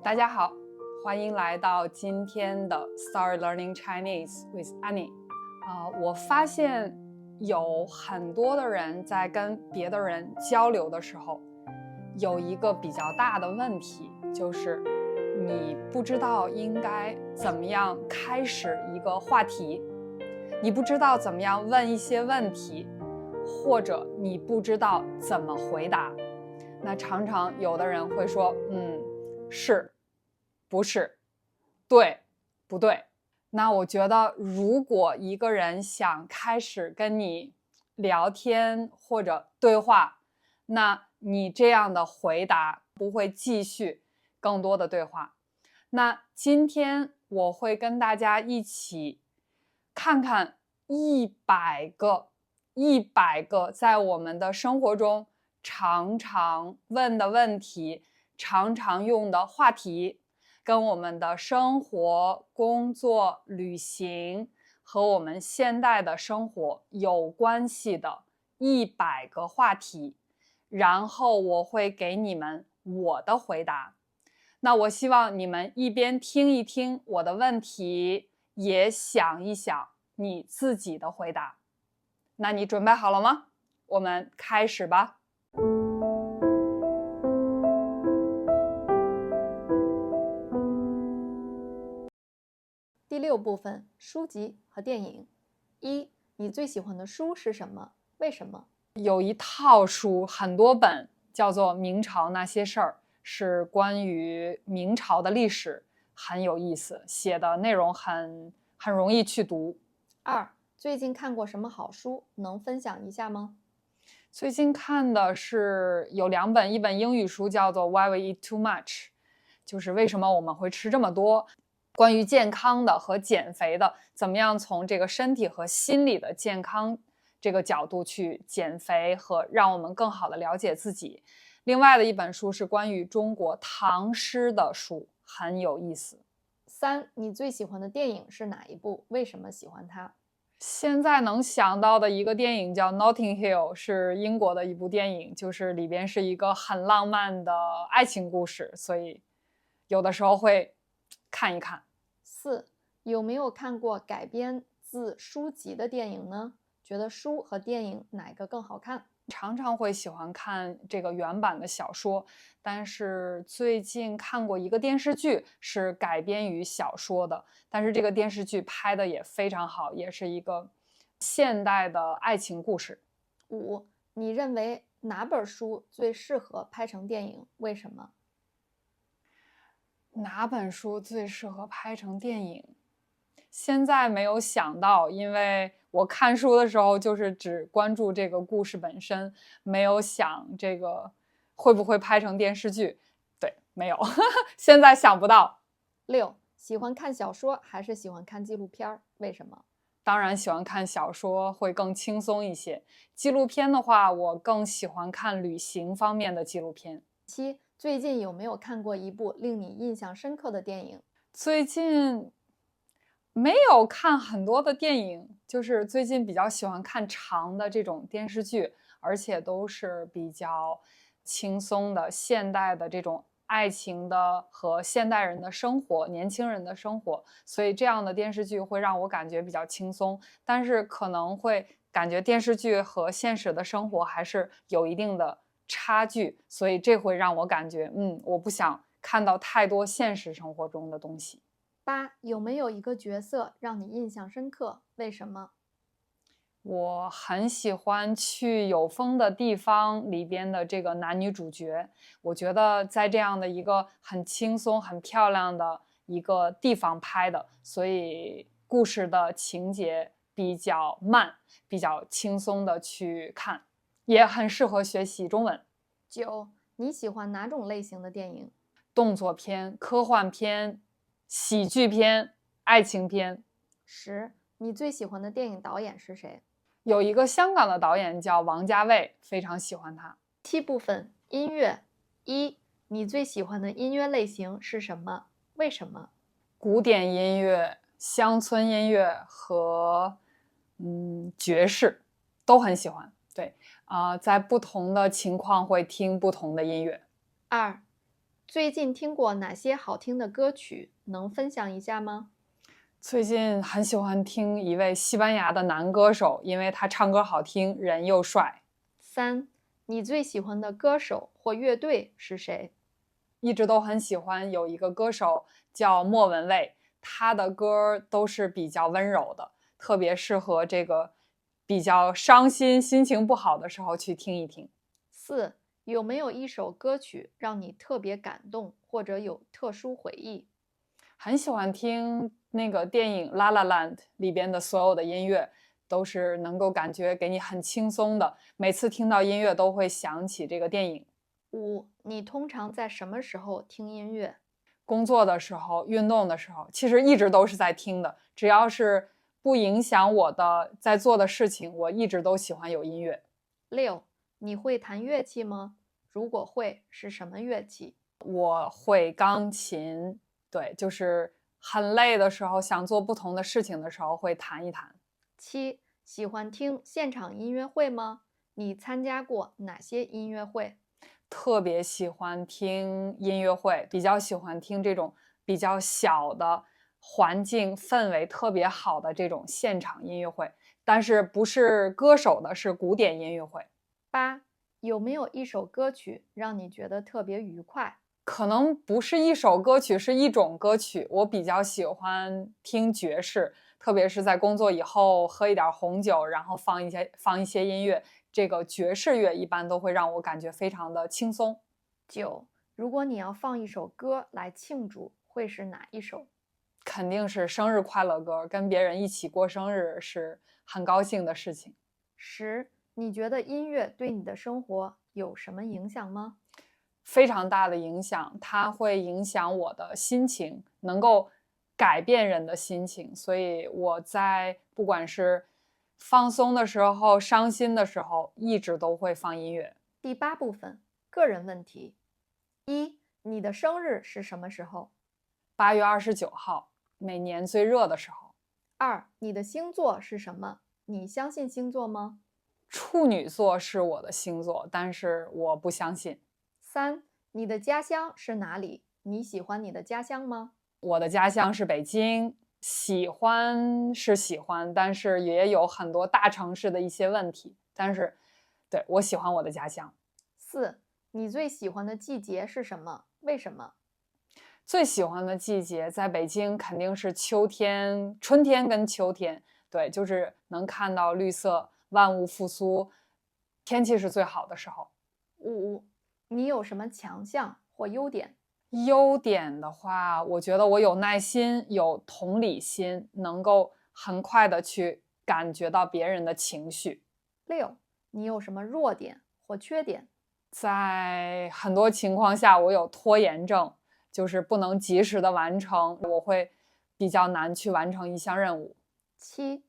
大家好，欢迎来到今天的 Start Learning Chinese with Annie。我发现有很多的人在跟别的人交流的时候，有一个比较大的问题，就是你不知道应该怎么样开始一个话题，你不知道怎么样问一些问题，或者你不知道怎么回答。那常常有的人会说，是，不是，对，不对。那我觉得，如果一个人想开始跟你聊天或者对话，那你这样的回答不会继续更多的对话。那今天我会跟大家一起看看100个在我们的生活中常常问的问题，常常用的话题，跟我们的生活、工作、旅行和我们现代的生活有关系的100个话题，然后我会给你们我的回答。那我希望你们一边听一听我的问题，也想一想你自己的回答。那你准备好了吗？我们开始吧。第6部分：书籍和电影。1. 你最喜欢的书是什么？为什么？有一套书，很多本，叫做《明朝那些事儿》，是关于明朝的历史，很有意思，写的内容很容易去读。2. 最近看过什么好书？能分享一下吗？最近看的是有2本，一本英语书叫做 Why We Eat Too Much， 就是为什么我们会吃这么多，关于健康的和减肥的，怎么样从这个身体和心理的健康这个角度去减肥和让我们更好的了解自己。另外的一本书是关于中国唐诗的书，很有意思。3. 你最喜欢的电影是哪一部？为什么喜欢它？现在能想到的一个电影叫 Notting Hill， 是英国的一部电影，就是里边是一个很浪漫的爱情故事，所以有的时候会看一看。4. 有没有看过改编自书籍的电影呢？觉得书和电影哪个更好看？常常会喜欢看这个原版的小说，但是最近看过一个电视剧是改编于小说的，但是这个电视剧拍的也非常好，也是一个现代的爱情故事。5. 你认为哪本书最适合拍成电影？为什么？哪本书最适合拍成电影？现在没有想到，因为我看书的时候就是只关注这个故事本身，没有想这个会不会拍成电视剧。对，没有现在想不到。6. 喜欢看小说还是喜欢看纪录片？为什么？当然喜欢看小说，会更轻松一些。纪录片的话，我更喜欢看旅行方面的纪录片。7. 最近有没有看过一部令你印象深刻的电影？最近没有看很多的电影，就是最近比较喜欢看长的这种电视剧，而且都是比较轻松的现代的这种爱情的和现代人的生活，年轻人的生活，所以这样的电视剧会让我感觉比较轻松，但是可能会感觉电视剧和现实的生活还是有一定的差距，所以这会让我感觉我不想看到太多现实生活中的东西。8. 有没有一个角色让你印象深刻？为什么？我很喜欢去有风的地方里边的这个男女主角，我觉得在这样的一个很轻松、很漂亮的一个地方拍的，所以故事的情节比较慢，比较轻松的去看，也很适合学习中文。9. 你喜欢哪种类型的电影？动作片、科幻片、喜剧片、爱情片。10. 你最喜欢的电影导演是谁？有一个香港的导演叫王家卫，非常喜欢他。7部分：音乐。1. 你最喜欢的音乐类型是什么？为什么？古典音乐、乡村音乐和爵士都很喜欢。对在不同的情况会听不同的音乐。2. 最近听过哪些好听的歌曲？能分享一下吗？最近很喜欢听一位西班牙的男歌手，因为他唱歌好听，人又帅。3，你最喜欢的歌手或乐队是谁？一直都很喜欢有一个歌手叫莫文蔚，他的歌都是比较温柔的，特别适合这个比较伤心、心情不好的时候去听一听。4，有没有一首歌曲让你特别感动，或者有特殊回忆？很喜欢听那个电影《La La Land》里边的所有的音乐，都是能够感觉给你很轻松的。每次听到音乐都会想起这个电影。5，你通常在什么时候听音乐？工作的时候、运动的时候，其实一直都是在听的。只要是不影响我的在做的事情，我一直都喜欢有音乐。6，你会弹乐器吗？如果会，是什么乐器？我会钢琴，对，就是很累的时候，想做不同的事情的时候会弹一弹。7，喜欢听现场音乐会吗？你参加过哪些音乐会？特别喜欢听音乐会，比较喜欢听这种比较小的环境氛围特别好的这种现场音乐会，但是不是歌手的，是古典音乐会。8，有没有一首歌曲让你觉得特别愉快？可能不是一首歌曲，是一种歌曲。我比较喜欢听爵士，特别是在工作以后喝一点红酒，然后放一些音乐，这个爵士乐一般都会让我感觉非常的轻松。9，如果你要放一首歌来庆祝，会是哪一首？肯定是生日快乐歌，跟别人一起过生日是很高兴的事情。10，你觉得音乐对你的生活有什么影响吗？非常大的影响，它会影响我的心情，能够改变人的心情。所以我在不管是放松的时候、伤心的时候，一直都会放音乐。第8部分，个人问题。1，你的生日是什么时候？ 8月29号，每年最热的时候。2，你的星座是什么？你相信星座吗？处女座是我的星座，但是我不相信。3，你的家乡是哪里？你喜欢你的家乡吗？我的家乡是北京，喜欢是喜欢，但是也有很多大城市的一些问题。但是，对，我喜欢我的家乡。4，你最喜欢的季节是什么？为什么？最喜欢的季节在北京肯定是秋天、春天跟秋天。对，就是能看到绿色，万物复苏，天气是最好的时候。5，你有什么强项或优点？优点的话，我觉得我有耐心，有同理心，能够很快的去感觉到别人的情绪。6，你有什么弱点或缺点？在很多情况下，我有拖延症，就是不能及时的完成，我会比较难去完成一项任务。7，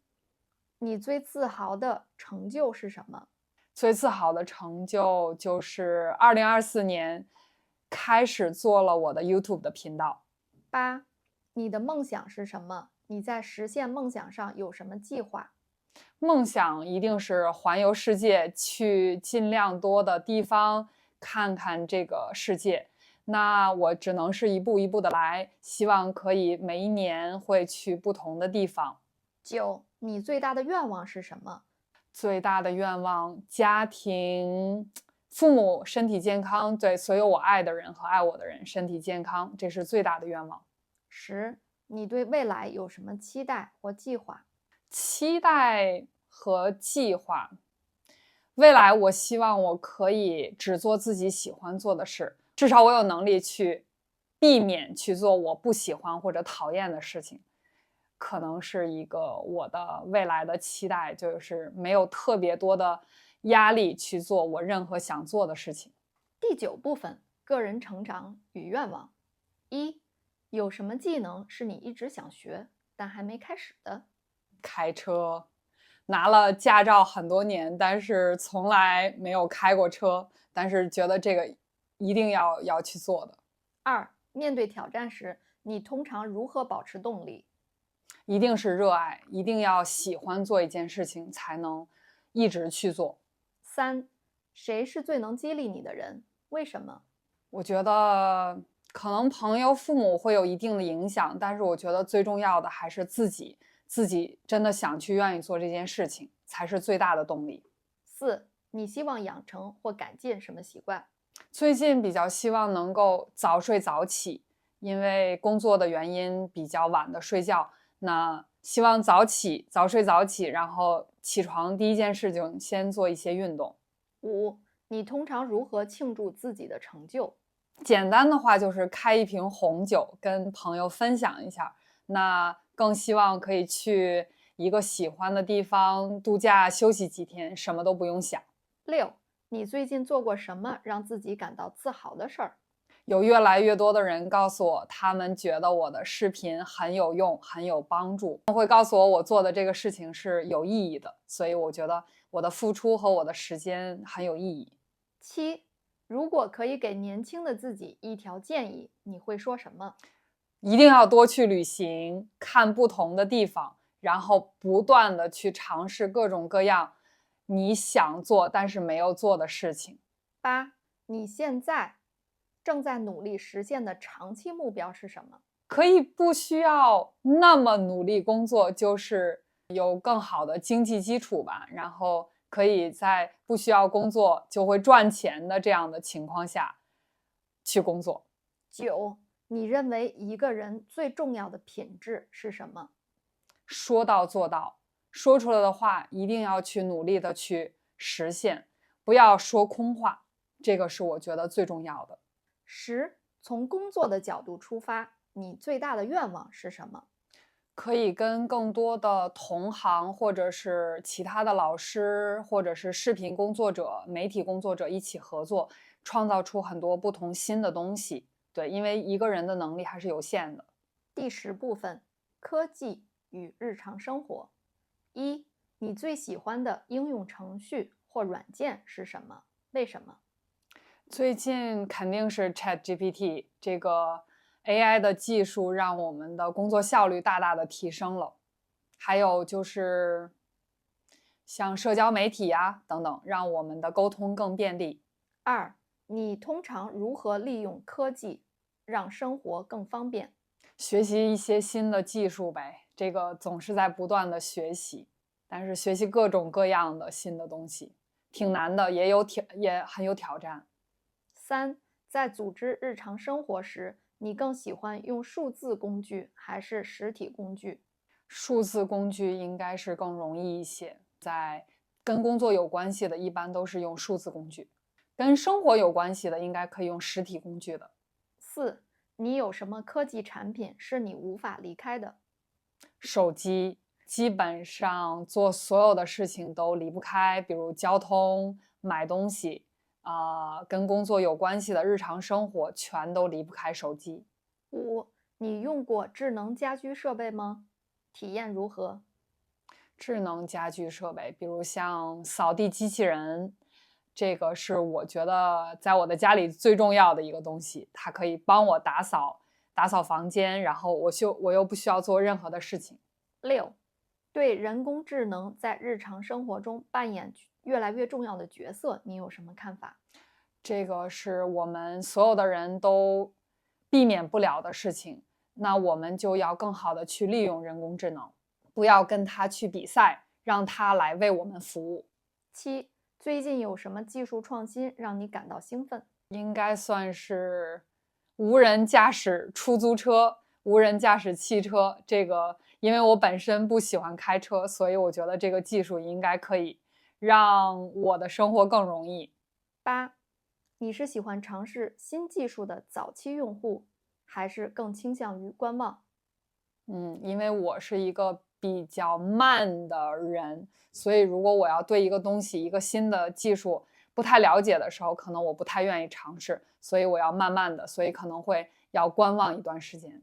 你最自豪的成就是什么？最自豪的成就就是2024年开始做了我的 YouTube 的频道。8，你的梦想是什么？你在实现梦想上有什么计划？梦想一定是环游世界，去尽量多的地方看看这个世界。那我只能是一步一步的来，希望可以每一年会去不同的地方。9，你最大的愿望是什么？最大的愿望，家庭、父母身体健康，对所有我爱的人和爱我的人身体健康，这是最大的愿望。10，你对未来有什么期待或计划？期待和计划，未来我希望我可以只做自己喜欢做的事，至少我有能力去避免去做我不喜欢或者讨厌的事情，可能是一个我的未来的期待，就是没有特别多的压力去做我任何想做的事情。第9部分，个人成长与愿望。1，有什么技能是你一直想学但还没开始的？开车，拿了驾照很多年，但是从来没有开过车，但是觉得这个一定要去做的。2，面对挑战时，你通常如何保持动力？一定是热爱，一定要喜欢做一件事情，才能一直去做。3，谁是最能激励你的人？为什么？我觉得可能朋友、父母会有一定的影响，但是我觉得最重要的还是自己真的想去、愿意做这件事情，才是最大的动力。4. 你希望养成或改进什么习惯？最近比较希望能够早睡早起，因为工作的原因比较晚的睡觉。那希望早睡早起，然后起床第一件事就先做一些运动。5. 你通常如何庆祝自己的成就？简单的话就是开一瓶红酒，跟朋友分享一下。那更希望可以去一个喜欢的地方度假休息几天，什么都不用想。6. 你最近做过什么让自己感到自豪的事儿？有越来越多的人告诉我，他们觉得我的视频很有用，很有帮助，他们会告诉我做的这个事情是有意义的，所以我觉得我的付出和我的时间很有意义。7. 如果可以给年轻的自己一条建议，你会说什么？一定要多去旅行，看不同的地方，然后不断的去尝试各种各样你想做但是没有做的事情。8. 你现在正在努力实现的长期目标是什么？可以不需要那么努力工作，就是有更好的经济基础吧，然后可以在不需要工作就会赚钱的这样的情况下去工作。9. 你认为一个人最重要的品质是什么？说到做到，说出来的话一定要去努力的去实现，不要说空话，这个是我觉得最重要的。10. 从工作的角度出发，你最大的愿望是什么？可以跟更多的同行，或者是其他的老师，或者是视频工作者、媒体工作者一起合作，创造出很多不同新的东西。对，因为一个人的能力还是有限的。第10部分：科技与日常生活。1. 你最喜欢的应用程序或软件是什么？为什么？最近肯定是 ChatGPT 这个 AI 的技术，让我们的工作效率大大的提升了。还有就是像社交媒体呀等等，让我们的沟通更便利。2. 你通常如何利用科技让生活更方便？学习一些新的技术呗，这个总是在不断的学习，但是学习各种各样的新的东西，挺难的，也很有挑战。3. 在组织日常生活时，你更喜欢用数字工具还是实体工具？数字工具应该是更容易一些，跟工作有关系的，一般都是用数字工具；跟生活有关系的，应该可以用实体工具的。4. 你有什么科技产品是你无法离开的？手机基本上做所有的事情都离不开，比如交通、买东西，跟工作有关系的日常生活全都离不开手机。5. 你用过智能家居设备吗？体验如何？智能家居设备，比如像扫地机器人，这个是我觉得在我的家里最重要的一个东西，它可以帮我打扫房间，然后我又不需要做任何的事情。6. 对人工智能在日常生活中扮演越来越重要的角色，你有什么看法？这个是我们所有的人都避免不了的事情，那我们就要更好的去利用人工智能，不要跟它去比赛，让它来为我们服务。7. 最近有什么技术创新让你感到兴奋？应该算是无人驾驶出租车、无人驾驶汽车。这个，因为我本身不喜欢开车，所以我觉得这个技术应该可以让我的生活更容易。8. 你是喜欢尝试新技术的早期用户，还是更倾向于观望？因为我是一个比较慢的人，所以如果我要对一个东西、一个新的技术不太了解的时候，可能我不太愿意尝试，所以我要慢慢的，所以可能会要观望一段时间。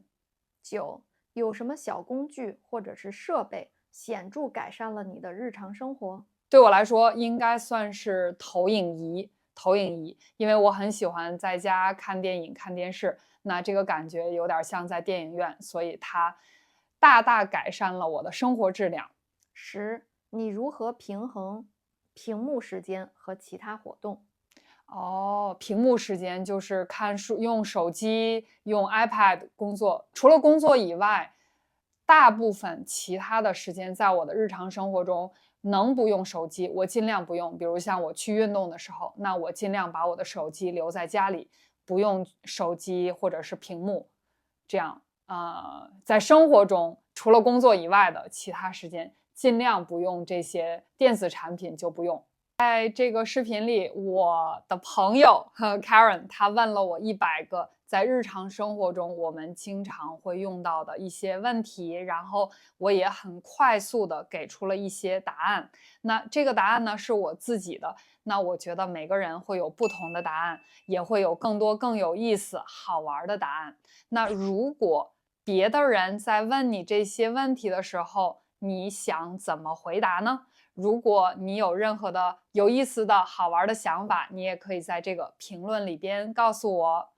9. 有什么小工具或者是设备显著改善了你的日常生活？对我来说，应该算是投影仪。投影仪，因为我很喜欢在家看电影、看电视，那这个感觉有点像在电影院，所以它大大改善了我的生活质量。10. 你如何平衡屏幕时间和其他活动？哦，屏幕时间就是看书、用手机、用 iPad 工作。除了工作以外，大部分其他的时间在我的日常生活中能不用手机，我尽量不用。比如像我去运动的时候，那我尽量把我的手机留在家里，不用手机或者是屏幕。这样，在生活中除了工作以外的其他时间，尽量不用这些电子产品，就不用。在这个视频里，我的朋友Karen 她问了我100个在日常生活中我们经常会用到的一些问题，然后我也很快速的给出了一些答案。那这个答案呢是我自己的，那我觉得每个人会有不同的答案，也会有更多更有意思、好玩的答案。那如果别的人在问你这些问题的时候，你想怎么回答呢？如果你有任何的有意思的好玩的想法，你也可以在这个评论里边告诉我。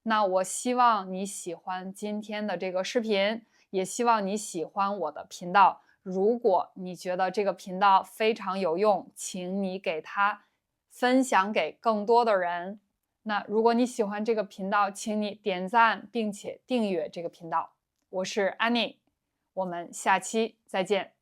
那我希望你喜欢今天的这个视频，也希望你喜欢我的频道。如果你觉得这个频道非常有用，请你给它分享给更多的人。那如果你喜欢这个频道，请你点赞并且订阅这个频道。我是 Annie，我们下期再见。